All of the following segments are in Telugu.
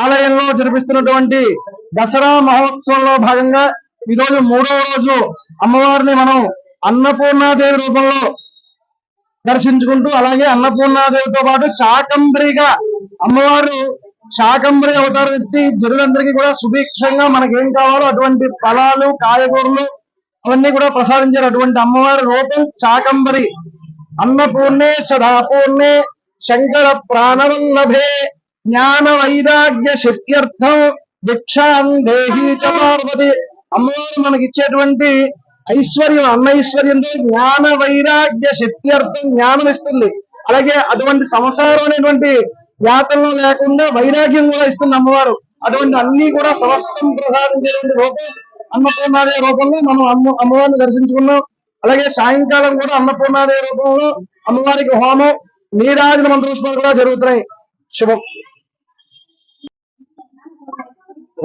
ఆలయంలో జరిపిస్తున్నటువంటి దసరా మహోత్సవంలో భాగంగా ఈ రోజు 3వ రోజు అమ్మవారిని మనం అన్నపూర్ణాదేవి రూపంలో దర్శించుకుంటూ, అలాగే అన్నపూర్ణాదేవితో పాటు శాకంబరిగా అమ్మవారు శాకంబరి అవతారం ఎత్తి జనులందరికీ కూడా సుభిక్షంగా మనకేం కావాలో అటువంటి ఫలాలు కాయగూరలు అవన్నీ కూడా ప్రసాదించారు. అటువంటి అమ్మవారి రూపం శాకంబరి. అన్నపూర్ణే సదాపూర్ణే శంకర ప్రాణవల్లభే జ్ఞాన వైరాగ్య శక్త్యర్థం భిక్షాం దేహి చ పార్వతి. అమ్మవారు మనకి ఇచ్చేటువంటి ఐశ్వర్యం, అన్నైశ్వర్యంతో జ్ఞాన వైరాగ్య శక్త్యర్థం జ్ఞానం ఇస్తుంది. అలాగే అటువంటి సంసారం అనేటువంటి యాతనలో లేకుండా వైరాగ్యం కూడా ఇస్తుంది అమ్మవారు. అటువంటి అన్ని కూడా సమస్తం ప్రసాదించేటువంటి రూపం అన్నపూర్ణాదేవి రూపంలో మనం అమ్మవారిని దర్శించుకున్నాం. అలాగే సాయంకాలం కూడా అన్నపూర్ణాదేవి రూపంలో అమ్మవారికి హోమం, నీరాజన మంత్రోత్సవాలు కూడా జరుగుతున్నాయి. శుభం.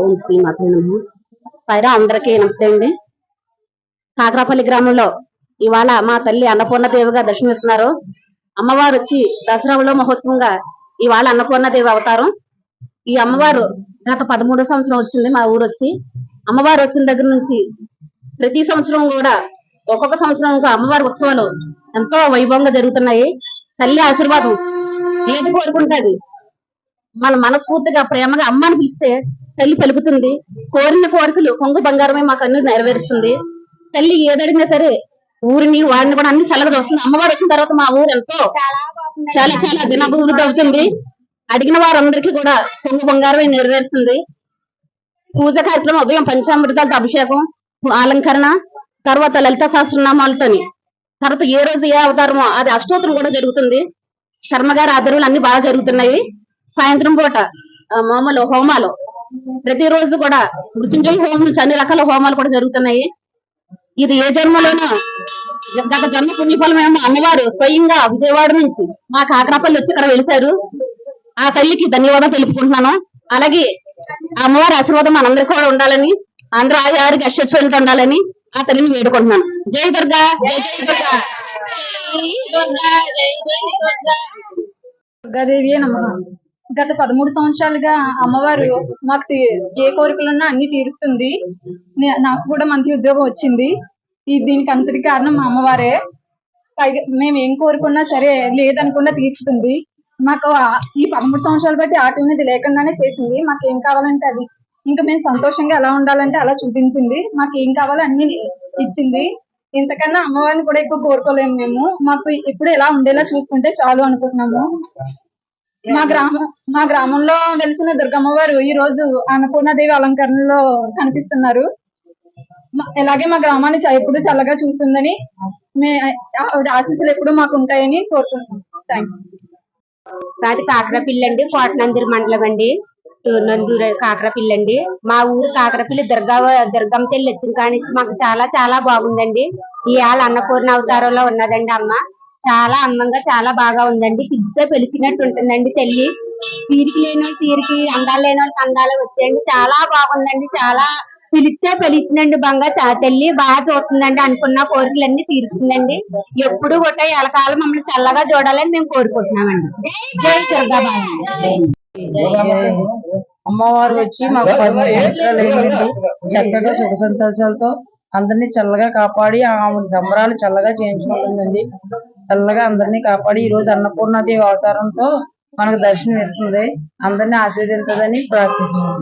ఓం శ్రీ మాత్రే నమః. పైరా అందరికీ నమస్తే అండి. కాకరాపల్లి గ్రామంలో ఇవాళ మా తల్లి అన్నపూర్ణదేవిగా దర్శనమిస్తున్నారు. అమ్మవారు వచ్చి దసరాలో మహోత్సవంగా ఇవాళ అన్నపూర్ణదేవి అవతారం. ఈ అమ్మవారు గత 13వ సంవత్సరం వచ్చింది మా ఊరు వచ్చి. అమ్మవారు వచ్చిన దగ్గర నుంచి ప్రతి సంవత్సరం కూడా ఒక్కొక్క సంవత్సరం అమ్మవారి ఉత్సవాలు ఎంతో వైభవంగా జరుగుతున్నాయి. తల్లి ఆశీర్వాదం ఏది కోరుకుంటుంది, మన మనస్ఫూర్తిగా ప్రేమగా అమ్మని పిలిస్తే తల్లి పలుకుతుంది. కోరిన కోరికలు కొంగు బంగారమే మాకు అన్ని నెరవేరుస్తుంది. తల్లి ఏదడిగినా సరే ఊరిని వాడిని కూడా అన్ని చల్లగా చూస్తుంది. అమ్మవారు వచ్చిన తర్వాత మా ఊరు ఎంతో చాలా చాలా దినాభివృద్ధి అవుతుంది. అడిగిన వారందరికీ కూడా కొంగు బంగారమే నెరవేరుస్తుంది. పూజ కార్యక్రమం ఉదయం పంచామృతాలతో అభిషేకం, అలంకరణ, తర్వాత లలిత సహస్రనామాలతోని, తర్వాత ఏ రోజు ఏ అవతారమో అది అష్టోత్తరం కూడా జరుగుతుంది. శర్మగారి ఆధ్వర్యంలో అన్ని బాగా జరుగుతున్నాయి. సాయంత్రం పూట మామూలు హోమాలు ప్రతిరోజు కూడా మృత్యుంజయ హోమం నుంచి అన్ని రకాల హోమాలు కూడా జరుగుతున్నాయి. ఇది ఏ జన్మలోనూ గత జన్మ పుణ్యఫలం ఏమో అమ్మవారు స్వయంగా విజయవాడ నుంచి మా కాకరాపల్లి వచ్చి ఇక్కడ వెలిశారు. ఆ తల్లికి ధన్యవాదాలు తెలుపుకుంటున్నాను. అలాగే అమ్మవారి ఆశీర్వాదం మనందరికీ కూడా ఉండాలని, అందరూ ఆరికి అశ్వత్వంతో ఉండాలని ఆ తల్లిని వేడుకుంటున్నాను. జై దుర్గా, జై జై దుర్గా, దుర్గాదేవి నమః. గత 13 సంవత్సరాలుగా అమ్మవారు మాకు ఏ కోరికలున్నా అన్ని తీరుస్తుంది. నాకు కూడా మంచి ఉద్యోగం వచ్చింది. దీనికి అంతటి కారణం మా అమ్మవారే. పైగా మేము ఏం కోరుకున్నా సరే లేదనుకున్నా తీర్చుతుంది. మాకు ఈ 13 సంవత్సరాలు బట్టి ఆటల మీద లేకుండానే చేసింది. మాకు ఏం కావాలంటే అది, ఇంకా మేము సంతోషంగా ఎలా ఉండాలంటే అలా చూపించింది. మాకు ఏం కావాలో అన్ని ఇచ్చింది. ఇంతకన్నా అమ్మవారిని కూడా ఎక్కువ కోరుకోలేము మేము. మాకు ఎప్పుడు ఎలా ఉండేలా చూసుకుంటే చాలు అనుకుంటున్నాము. మా గ్రామంలో వెలిసిన దుర్గమ్మవారు ఈ రోజు అన్నపూర్ణాదేవి అలంకరణలో కనిపిస్తున్నారు. అలాగే మా గ్రామాన్ని ఎప్పుడు చల్లగా చూస్తుందని, ఆవిడ ఆశీస్సులు ఎప్పుడు మాకు ఉంటాయని కోరుకుంటున్నాం. థ్యాంక్ కాది కాకరపిల్లి అండి, కోటనందూరు మండలం అండి, తూర్నందూరు కాకరపిల్లి అండి. మా ఊరు కాకరపిల్లి దుర్గమ్మ తల్లి వచ్చిన కానిచ్చి మాకు చాలా చాలా బాగుందండి. ఇవాళ అన్నపూర్ణ అవతారంలో ఉన్నదండి అమ్మ. చాలా అందంగా చాలా బాగా ఉందండి. పిద్ద పెలికినట్టు ఉంటుందండి తల్లి. తీరికి లేని వాళ్ళు తీరికి, అందాలు లేని వాళ్ళకి అందాలు వచ్చేయండి. చాలా బాగుందండి. చాలా పిలిస్తే పెలిచిందండి బంగా. తల్లి బాగా చూస్తుందండి. అనుకున్న కోరికలన్నీ తీరుతుందండి. ఎప్పుడు కూడా ఎలకాలం మమ్మల్ని చల్లగా చూడాలని మేము కోరుకుంటున్నామండి. జై దుర్గాబాయి. అమ్మవారు వచ్చి మాకు 13 సంవత్సరాలు అయిందండి. చక్కగా సుఖ సంతోషాలతో అందరినీ చల్లగా కాపాడి ఆమె సంబరాలు చల్లగా చేయించుకుంటుందండి. చల్లగా అందరినీ కాపాడి ఈ రోజు అన్నపూర్ణాదేవి అవతారంతో మనకు దర్శనం ఇస్తుంది. అందరినీ ఆశీర్వదించదని ప్రార్థిస్తున్నాం.